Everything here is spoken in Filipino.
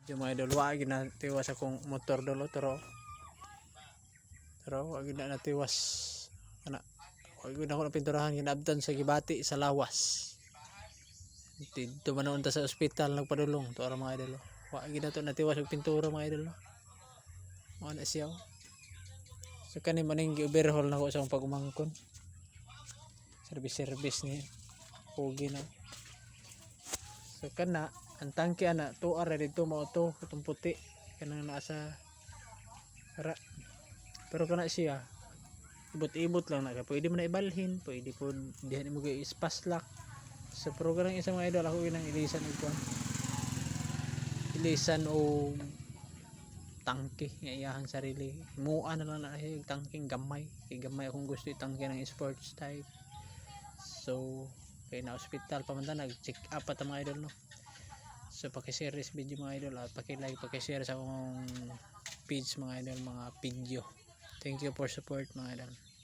Yung mga idol, wag na tiwas akong motor dolo pero wag na natiwas ana. Wag na ako na pinturahan ginabdan sa gibati sa lawas. Dito man unta sa ospital nagpadulong to ara mga idol. Wag na to natiwas og pintura mga idol. Mo na siya. So kani maning gi-overhaul nako sa pagumangkon. Service ni pogi na. So kana ang tangke ana tuar dito mao to itong puti kanang naa sa ara. Pero kana siya ibot-ibot lang na pwede man na ibalhin, pwede po dihan mo gyud ispaslak. So pero kanang isa mga idol ako ginang ilisan og kuan. Ilisan o tangke nga iyahang sarili. Mua na lang na yung tangking gamay. Kay gamay akong gusto itangke ng sports type. So kay na hospital pamantan nag-check up at mga idol no. So paki-share this video mga idol at paki-like, paki-share sa akong page mga idol, mga video. Thank you for support mga idol.